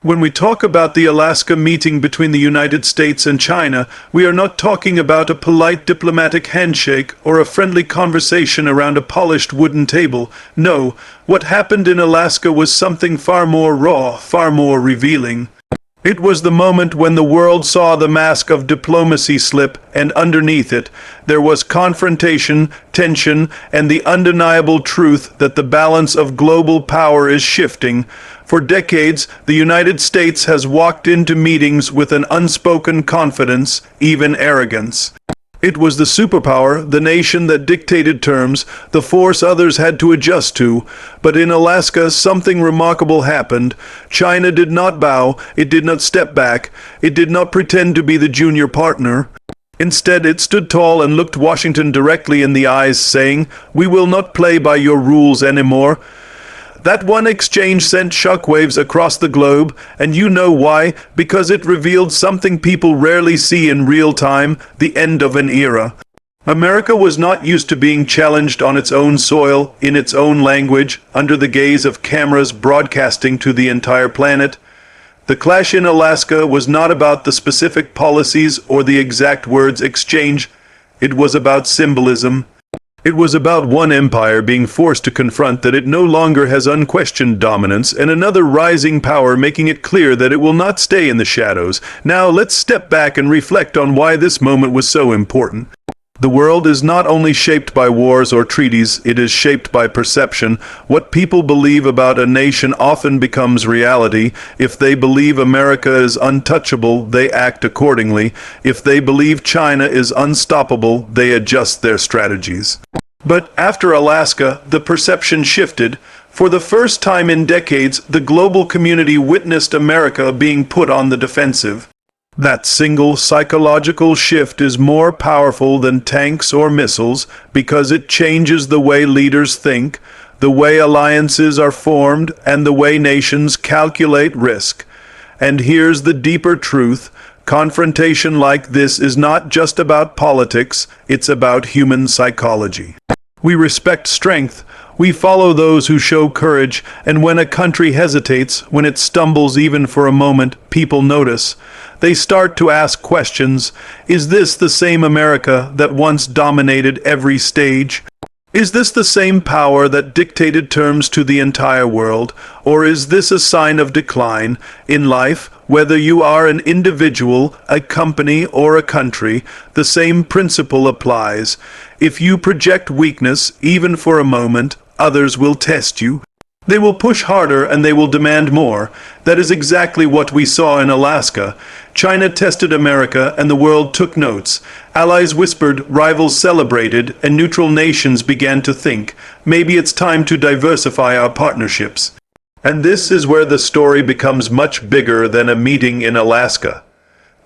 When we talk about the Alaska meeting between the United States and China, we are not talking about a polite diplomatic handshake or a friendly conversation around a polished wooden table. No, what happened in Alaska was something far more raw, far more revealing. It was the moment when the world saw the mask of diplomacy slip, and underneath it, there was confrontation, tension, and the undeniable truth that the balance of global power is shifting. For decades, the United States has walked into meetings with an unspoken confidence, even arrogance. It was the superpower, the nation that dictated terms, the force others had to adjust to. But in Alaska, something remarkable happened. China did not bow, it did not step back, it did not pretend to be the junior partner. Instead, it stood tall and looked Washington directly in the eyes, saying, "We will not play by your rules anymore." That one exchange sent shockwaves across the globe, and you know why? Because it revealed something people rarely see in real time, the end of an era. America was not used to being challenged on its own soil, in its own language, under the gaze of cameras broadcasting to the entire planet. The clash in Alaska was not about the specific policies or the exact words exchanged. It was about symbolism. It was about one empire being forced to confront that it no longer has unquestioned dominance, and another rising power making it clear that it will not stay in the shadows. Now let's step back and reflect on why this moment was so important. The world is not only shaped by wars or treaties, it is shaped by perception. What people believe about a nation often becomes reality. If they believe America is untouchable, they act accordingly. If they believe China is unstoppable, they adjust their strategies. But after Alaska, the perception shifted. For the first time in decades, the global community witnessed America being put on the defensive. That single psychological shift is more powerful than tanks or missiles because it changes the way leaders think, the way alliances are formed, and the way nations calculate risk. And here's the deeper truth. Confrontation like this is not just about politics, it's about human psychology. We respect strength. We follow those who show courage, and when a country hesitates, when it stumbles even for a moment, people notice. They start to ask questions. Is this the same America that once dominated every stage? Is this the same power that dictated terms to the entire world? Or is this a sign of decline? In life, whether you are an individual, a company, or a country, the same principle applies. If you project weakness, even for a moment, others will test you. They will push harder and they will demand more. That is exactly what we saw in Alaska. China tested America and the world took notes. Allies whispered, rivals celebrated, and neutral nations began to think, maybe it's time to diversify our partnerships. And this is where the story becomes much bigger than a meeting in Alaska.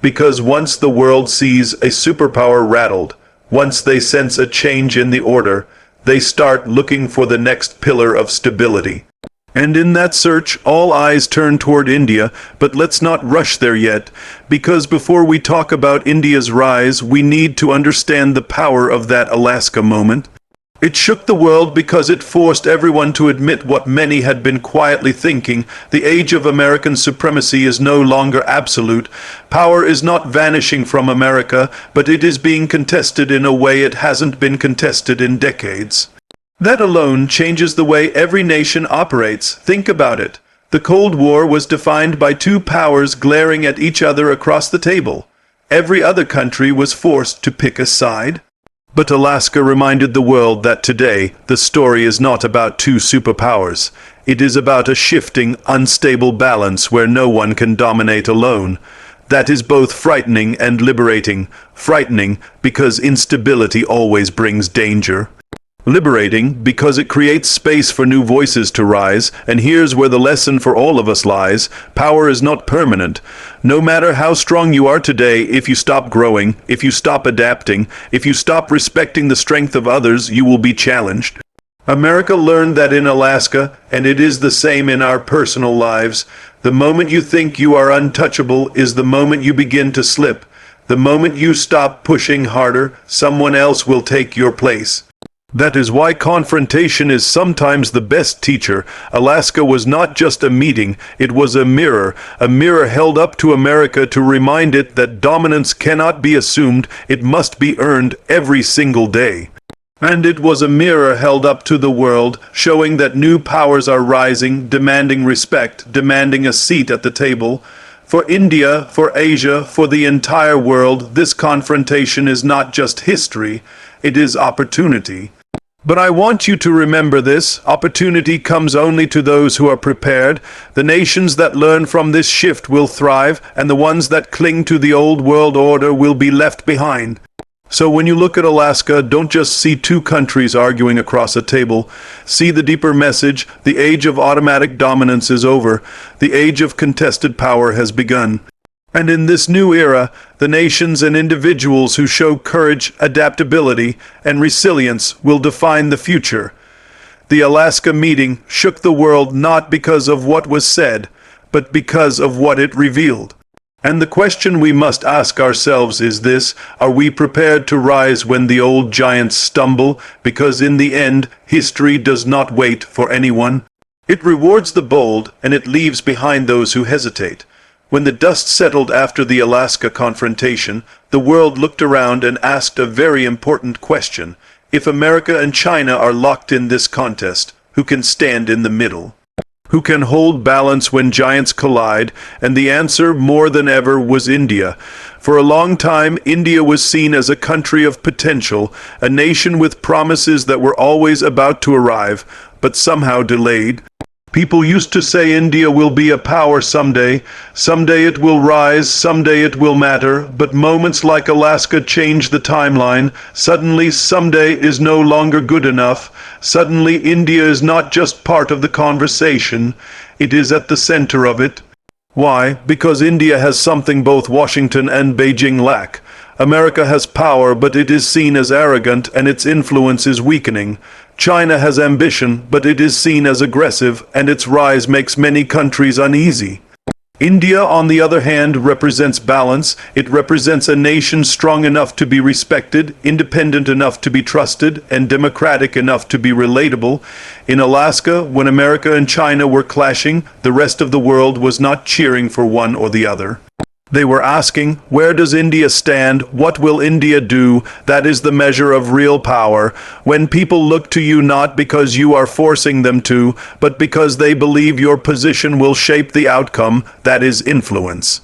Because once the world sees a superpower rattled, once they sense a change in the order, they start looking for the next pillar of stability. And in that search, all eyes turn toward India, but let's not rush there yet, because before we talk about India's rise, we need to understand the power of that Alaska moment. It shook the world because it forced everyone to admit what many had been quietly thinking. The age of American supremacy is no longer absolute. Power is not vanishing from America, but it is being contested in a way it hasn't been contested in decades. That alone changes the way every nation operates. Think about it. The Cold War was defined by two powers glaring at each other across the table. Every other country was forced to pick a side. But Alaska reminded the world that today, the story is not about two superpowers. It is about a shifting, unstable balance where no one can dominate alone. That is both frightening and liberating. Frightening because instability always brings danger. Liberating because it creates space for new voices to rise, and here's where the lesson for all of us lies. Power is not permanent. No matter how strong you are today, if you stop growing, if you stop adapting, if you stop respecting the strength of others, you will be challenged. America learned that in Alaska, and it is the same in our personal lives. The moment you think you are untouchable is the moment you begin to slip. The moment you stop pushing harder, someone else will take your place. That is why confrontation is sometimes the best teacher. Alaska was not just a meeting, it was a mirror held up to America to remind it that dominance cannot be assumed, it must be earned every single day. And it was a mirror held up to the world, showing that new powers are rising, demanding respect, demanding a seat at the table. For India, for Asia, for the entire world, this confrontation is not just history, it is opportunity. But I want you to remember this, opportunity comes only to those who are prepared. The nations that learn from this shift will thrive, and the ones that cling to the old world order will be left behind. So when you look at Alaska, don't just see two countries arguing across a table. See the deeper message, the age of automatic dominance is over. The age of contested power has begun. And in this new era, the nations and individuals who show courage, adaptability, and resilience will define the future. The Alaska meeting shook the world not because of what was said, but because of what it revealed. And the question we must ask ourselves is this: are we prepared to rise when the old giants stumble? Because in the end, history does not wait for anyone. It rewards the bold, and it leaves behind those who hesitate. When the dust settled after the Alaska confrontation, the world looked around and asked a very important question. If America and China are locked in this contest, who can stand in the middle? Who can hold balance when giants collide? And the answer, more than ever, was India. For a long time, India was seen as a country of potential, a nation with promises that were always about to arrive, but somehow delayed. People used to say India will be a power someday it will rise, someday it will matter, but moments like Alaska change the timeline. Suddenly, someday is no longer good enough. Suddenly, India is not just part of the conversation, it is at the center of it. Why? Because India has something both Washington and Beijing lack. America has power, but it is seen as arrogant, and its influence is weakening. China has ambition, but it is seen as aggressive, and its rise makes many countries uneasy. India, on the other hand, represents balance. It represents a nation strong enough to be respected, independent enough to be trusted, and democratic enough to be relatable. In Alaska, when America and China were clashing, the rest of the world was not cheering for one or the other. They were asking, where does India stand? What will India do? That is the measure of real power. When people look to you not because you are forcing them to, but because they believe your position will shape the outcome, that is influence.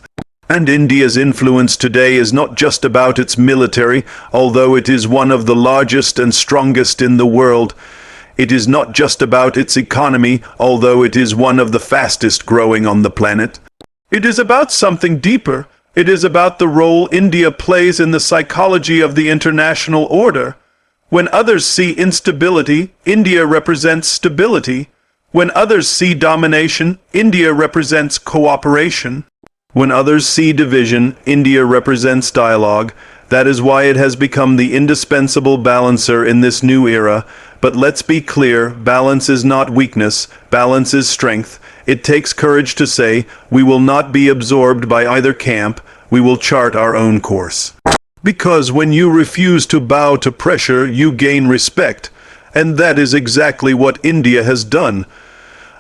And India's influence today is not just about its military, although it is one of the largest and strongest in the world. It is not just about its economy, although it is one of the fastest growing on the planet. It is about something deeper. It is about the role India plays in the psychology of the international order. When others see instability, India represents stability. When others see domination, India represents cooperation. When others see division, India represents dialogue. That is why it has become the indispensable balancer in this new era. But let's be clear, balance is not weakness, balance is strength. It takes courage to say, we will not be absorbed by either camp, we will chart our own course. Because when you refuse to bow to pressure, you gain respect. And that is exactly what India has done.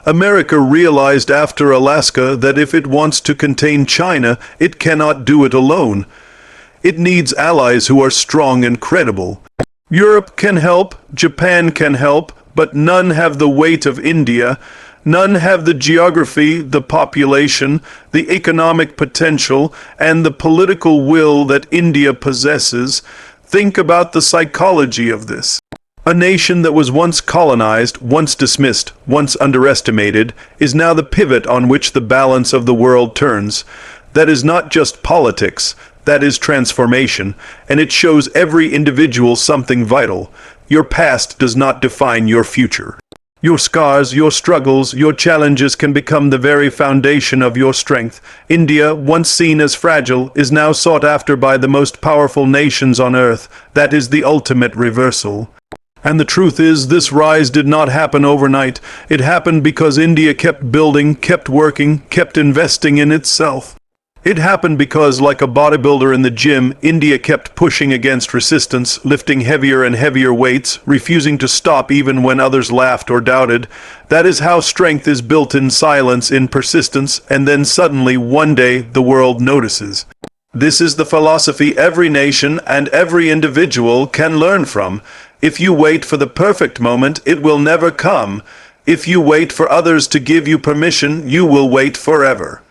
America realized after Alaska that if it wants to contain China, it cannot do it alone. It needs allies who are strong and credible. Europe can help, Japan can help, but none have the weight of India. None have the geography, the population, the economic potential, and the political will that India possesses. Think about the psychology of this. A nation that was once colonized, once dismissed, once underestimated, is now the pivot on which the balance of the world turns. That is not just politics, that is transformation, and it shows every individual something vital. Your past does not define your future. Your scars, your struggles, your challenges can become the very foundation of your strength. India, once seen as fragile, is now sought after by the most powerful nations on earth. That is the ultimate reversal. And the truth is, this rise did not happen overnight. It happened because India kept building, kept working, kept investing in itself. It happened because, like a bodybuilder in the gym, India kept pushing against resistance, lifting heavier and heavier weights, refusing to stop even when others laughed or doubted. That is how strength is built, in silence, in persistence, and then suddenly, one day, the world notices. This is the philosophy every nation and every individual can learn from. If you wait for the perfect moment, it will never come. If you wait for others to give you permission, you will wait forever.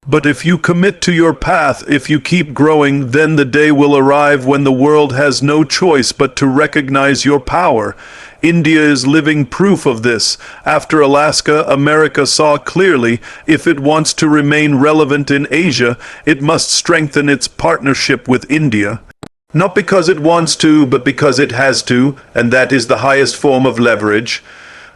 But if you commit to your path, if you keep growing, then the day will arrive when the world has no choice but to recognize your power. India is living proof of this. After Alaska, America saw clearly, if it wants to remain relevant in Asia, it must strengthen its partnership with India. Not because it wants to, but because it has to, and that is the highest form of leverage.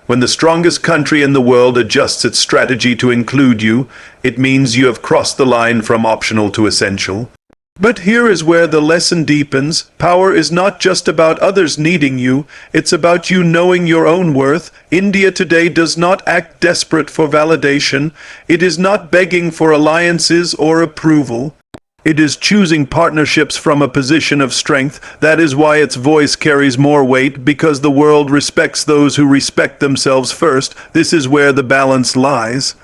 When the strongest country in the world adjusts its strategy to include you, it means you have crossed the line from optional to essential. But here is where the lesson deepens. Power is not just about others needing you, it's about you knowing your own worth. India today does not act desperate for validation. It is not begging for alliances or approval. It is choosing partnerships from a position of strength. That is why its voice carries more weight, because the world respects those who respect themselves first. This is where the balance lies.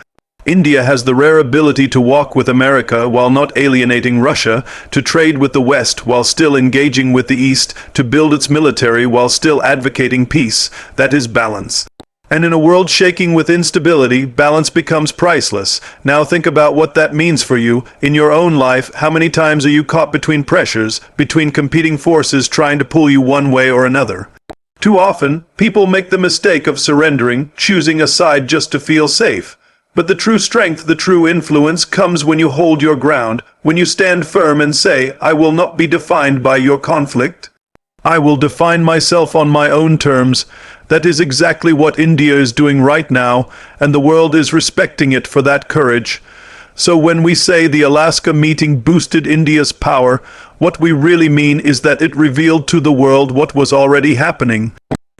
India has the rare ability to walk with America while not alienating Russia, to trade with the West while still engaging with the East, to build its military while still advocating peace. That is balance. And in a world shaking with instability, balance becomes priceless. Now think about what that means for you. In your own life, how many times are you caught between pressures, between competing forces trying to pull you one way or another? Too often, people make the mistake of surrendering, choosing a side just to feel safe. But the true strength, the true influence, comes when you hold your ground, when you stand firm and say, I will not be defined by your conflict. I will define myself on my own terms. That is exactly what India is doing right now, and the world is respecting it for that courage. So when we say the Alaska meeting boosted India's power, what we really mean is that it revealed to the world what was already happening.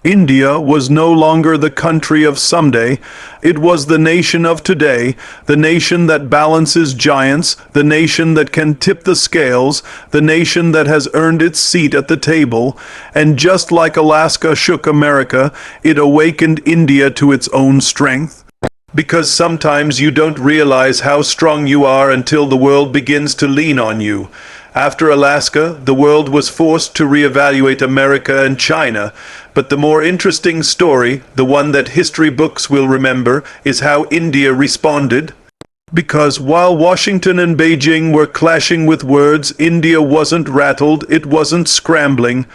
India was no longer the country of someday. It was the nation of today, the nation that balances giants, the nation that can tip the scales, the nation that has earned its seat at the table. And just like Alaska shook America, it awakened India to its own strength. Because sometimes you don't realize how strong you are until the world begins to lean on you. After Alaska, the world was forced to reevaluate America and China. But the more interesting story, the one that history books will remember, is how India responded. Because while Washington and Beijing were clashing with words, India wasn't rattled, it wasn't scrambling.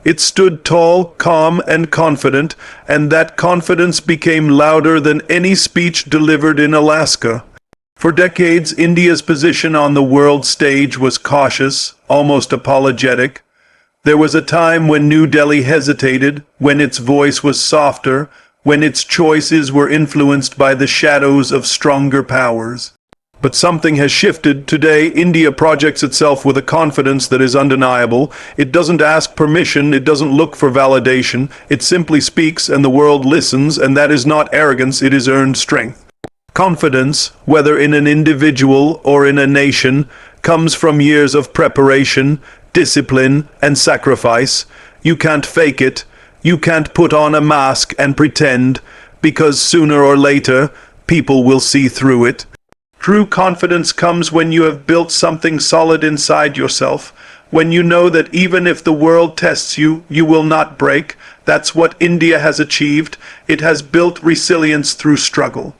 It stood tall, calm, and confident, and that confidence became louder than any speech delivered in Alaska. For decades, India's position on the world stage was cautious, almost apologetic. There was a time when New Delhi hesitated, when its voice was softer, when its choices were influenced by the shadows of stronger powers. But something has shifted. Today, India projects itself with a confidence that is undeniable. It doesn't ask permission, it doesn't look for validation. It simply speaks and the world listens, and that is not arrogance, it is earned strength. Confidence, whether in an individual or in a nation, comes from years of preparation, discipline, and sacrifice. You can't fake it. You can't put on a mask and pretend, because sooner or later, people will see through it. True confidence comes when you have built something solid inside yourself, when you know that even if the world tests you, you will not break. That's what India has achieved. It has built resilience through struggle.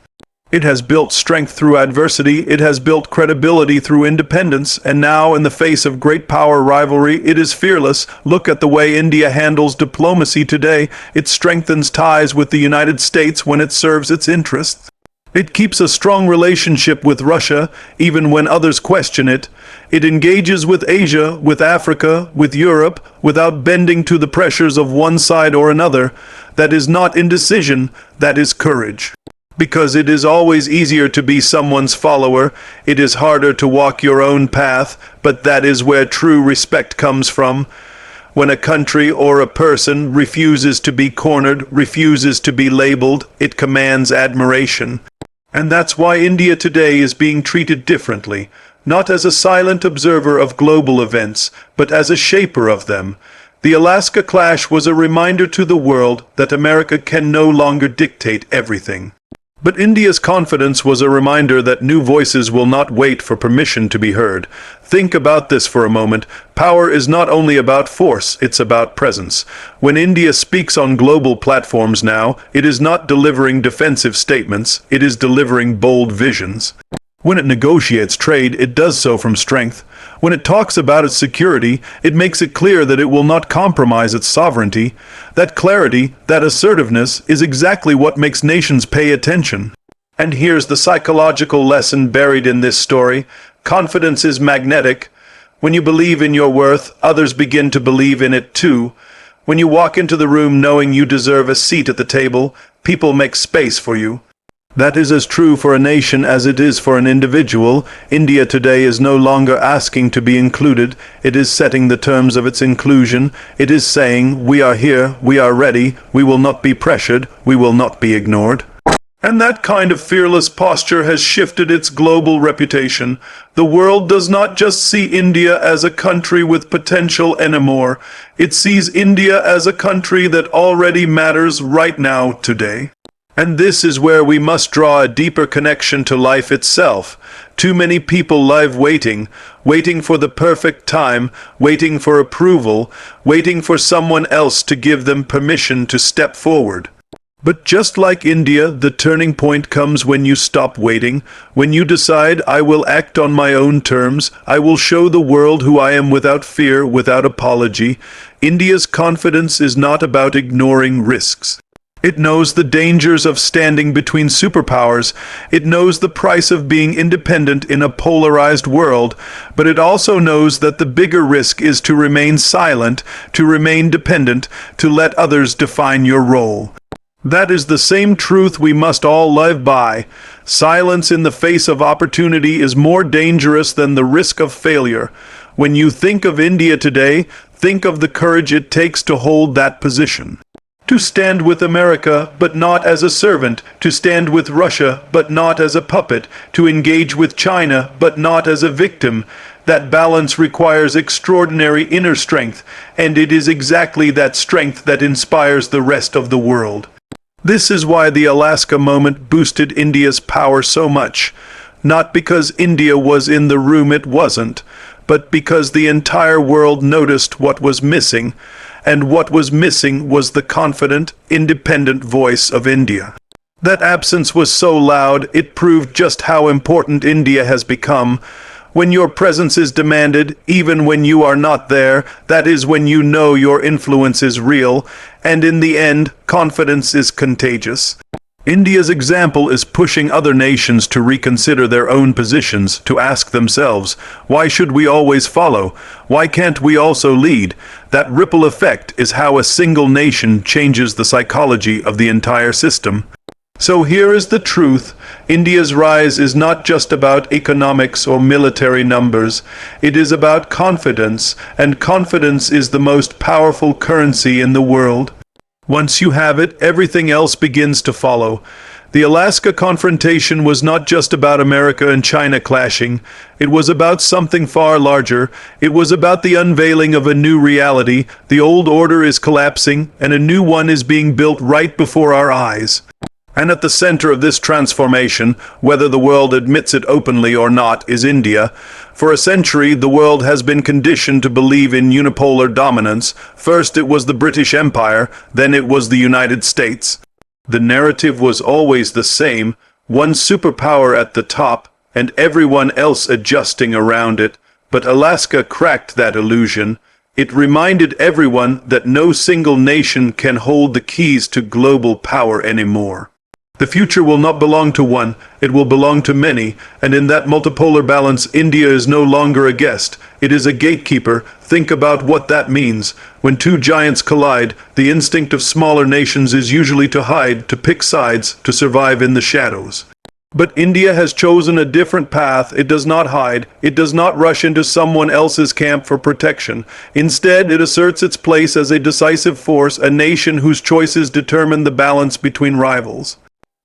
It has built strength through adversity, it has built credibility through independence, and now in the face of great power rivalry, it is fearless. Look at the way India handles diplomacy today. It strengthens ties with the United States when it serves its interests. It keeps a strong relationship with Russia, even when others question it. It engages with Asia, with Africa, with Europe, without bending to the pressures of one side or another. That is not indecision, that is courage. Because it is always easier to be someone's follower, it is harder to walk your own path, but that is where true respect comes from. When a country or a person refuses to be cornered, refuses to be labeled, it commands admiration. And that's why India today is being treated differently, not as a silent observer of global events, but as a shaper of them. The Alaska clash was a reminder to the world that America can no longer dictate everything. But India's confidence was a reminder that new voices will not wait for permission to be heard. Think about this for a moment. Power is not only about force, it's about presence. When India speaks on global platforms now, it is not delivering defensive statements, it is delivering bold visions. When it negotiates trade, it does so from strength. When it talks about its security, it makes it clear that it will not compromise its sovereignty. That clarity, that assertiveness, is exactly what makes nations pay attention. And here's the psychological lesson buried in this story. Confidence is magnetic. When you believe in your worth, others begin to believe in it too. When you walk into the room knowing you deserve a seat at the table, people make space for you. That is as true for a nation as it is for an individual. India today is no longer asking to be included. It is setting the terms of its inclusion. It is saying, we are here, we are ready, we will not be pressured, we will not be ignored. And that kind of fearless posture has shifted its global reputation. The world does not just see India as a country with potential anymore. It sees India as a country that already matters right now, today. And this is where we must draw a deeper connection to life itself. Too many people live waiting for the perfect time, waiting for approval, waiting for someone else to give them permission to step forward. But just like India, the turning point comes when you stop waiting, when you decide, I will act on my own terms, I will show the world who I am without fear, without apology. India's confidence is not about ignoring risks. It knows the dangers of standing between superpowers. It knows the price of being independent in a polarized world. But it also knows that the bigger risk is to remain silent, to remain dependent, to let others define your role. That is the same truth we must all live by. Silence in the face of opportunity is more dangerous than the risk of failure. When you think of India today, think of the courage it takes to hold that position. To stand with America, but not as a servant, to stand with Russia, but not as a puppet, to engage with China, but not as a victim. That balance requires extraordinary inner strength, and it is exactly that strength that inspires the rest of the world. This is why the Alaska moment boosted India's power so much. Not because India was in the room, it wasn't, but because the entire world noticed what was missing. And what was missing was the confident, independent voice of India. That absence was so loud, it proved just how important India has become. When your presence is demanded, even when you are not there, that is when you know your influence is real, and in the end, confidence is contagious. India's example is pushing other nations to reconsider their own positions, to ask themselves, why should we always follow? Why can't we also lead? That ripple effect is how a single nation changes the psychology of the entire system. So here is the truth. India's rise is not just about economics or military numbers. It is about confidence, and confidence is the most powerful currency in the world. Once you have it, everything else begins to follow. The Alaska confrontation was not just about America and China clashing. It was about something far larger. It was about the unveiling of a new reality. The old order is collapsing, and a new one is being built right before our eyes. And at the center of this transformation, whether the world admits it openly or not, is India. For a century, the world has been conditioned to believe in unipolar dominance. First it was the British Empire, then it was the United States. The narrative was always the same, one superpower at the top, and everyone else adjusting around it. But Alaska cracked that illusion. It reminded everyone that no single nation can hold the keys to global power anymore. The future will not belong to one, it will belong to many, and in that multipolar balance, India is no longer a guest, it is a gatekeeper. Think about what that means. When two giants collide, the instinct of smaller nations is usually to hide, to pick sides, to survive in the shadows. But India has chosen a different path. It does not hide. It does not rush into someone else's camp for protection. Instead, it asserts its place as a decisive force, a nation whose choices determine the balance between rivals.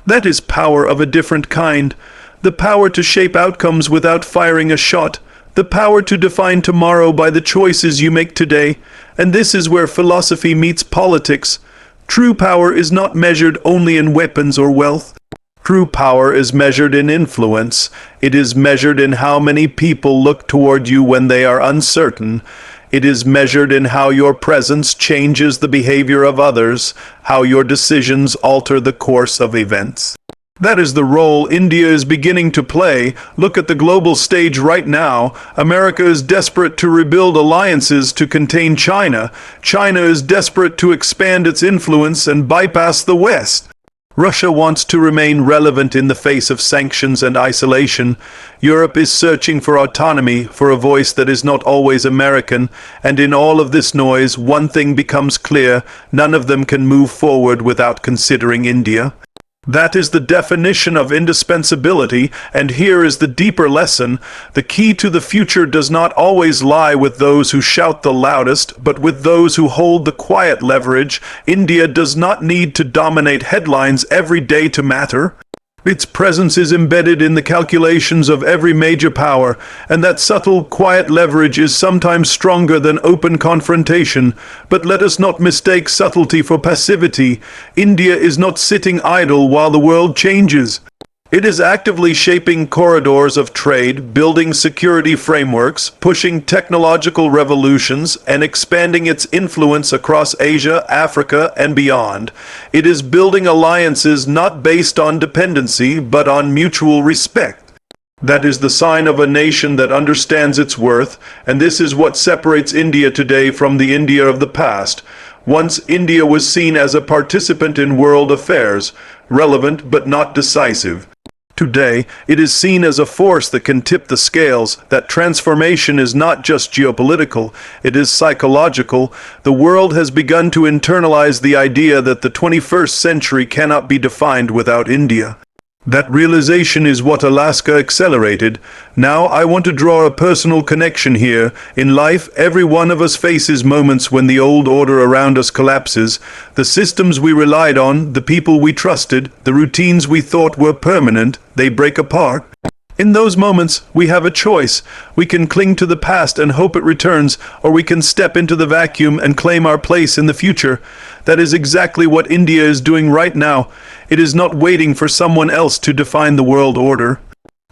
That is power of a different kind. The power to shape outcomes without firing a shot. The power to define tomorrow by the choices you make today. And this is where philosophy meets politics. True power is not measured only in weapons or wealth. True power is measured in influence. It is measured in how many people look toward you when they are uncertain. It is measured in how your presence changes the behavior of others, how your decisions alter the course of events. That is the role India is beginning to play. Look at the global stage right now. America is desperate to rebuild alliances to contain China. China is desperate to expand its influence and bypass the West. Russia wants to remain relevant in the face of sanctions and isolation. Europe is searching for autonomy, for a voice that is not always American, and in all of this noise, one thing becomes clear: none of them can move forward without considering India. That is the definition of indispensability, and here is the deeper lesson. The key to the future does not always lie with those who shout the loudest, but with those who hold the quiet leverage. India does not need to dominate headlines every day to matter. Its presence is embedded in the calculations of every major power, and that subtle, quiet leverage is sometimes stronger than open confrontation. But let us not mistake subtlety for passivity. India is not sitting idle while the world changes. It is actively shaping corridors of trade, building security frameworks, pushing technological revolutions, and expanding its influence across Asia, Africa, and beyond. It is building alliances not based on dependency, but on mutual respect. That is the sign of a nation that understands its worth, and this is what separates India today from the India of the past. Once India was seen as a participant in world affairs, relevant but not decisive. Today, it is seen as a force that can tip the scales. That transformation is not just geopolitical, it is psychological. The world has begun to internalize the idea that the 21st century cannot be defined without India. That realization is what Alaska accelerated. Now I want to draw a personal connection here. In life, every one of us faces moments when the old order around us collapses. The systems we relied on, the people we trusted, the routines we thought were permanent, they break apart. In those moments, we have a choice. We can cling to the past and hope it returns, or we can step into the vacuum and claim our place in the future. That is exactly what India is doing right now. It is not waiting for someone else to define the world order.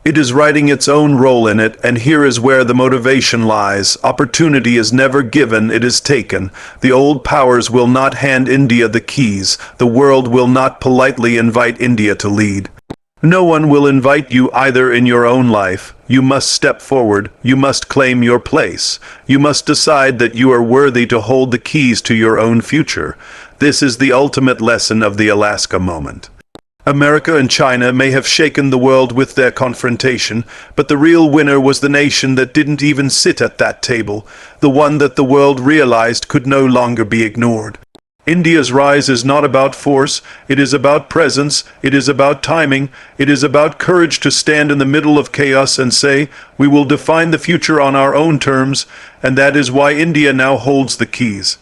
It is writing its own role in it, and here is where the motivation lies. Opportunity is never given, it is taken. The old powers will not hand India the keys. The world will not politely invite India to lead. No one will invite you either in your own life. You must step forward. You must claim your place. You must decide that you are worthy to hold the keys to your own future. This is the ultimate lesson of the Alaska moment. America and China may have shaken the world with their confrontation, but the real winner was the nation that didn't even sit at that table, the one that the world realized could no longer be ignored. India's rise is not about force, it is about presence, it is about timing, it is about courage to stand in the middle of chaos and say, we will define the future on our own terms, and that is why India now holds the keys.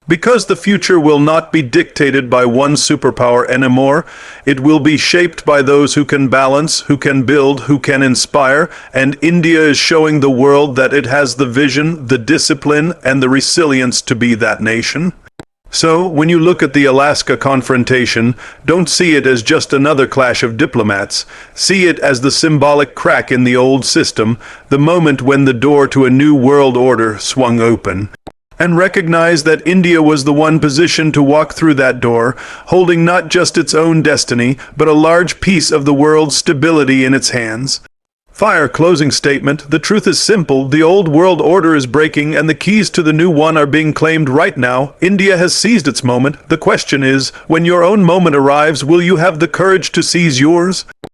Because the future will not be dictated by one superpower anymore, it will be shaped by those who can balance, who can build, who can inspire, and India is showing the world that it has the vision, the discipline, and the resilience to be that nation. So, when you look at the Alaska confrontation, don't see it as just another clash of diplomats. See it as the symbolic crack in the old system, the moment when the door to a new world order swung open. And recognize that India was the one positioned to walk through that door, holding not just its own destiny, but a large piece of the world's stability in its hands. Fire closing statement. The truth is simple. The old world order is breaking and the keys to the new one are being claimed right now. India has seized its moment. The question is, when your own moment arrives, will you have the courage to seize yours?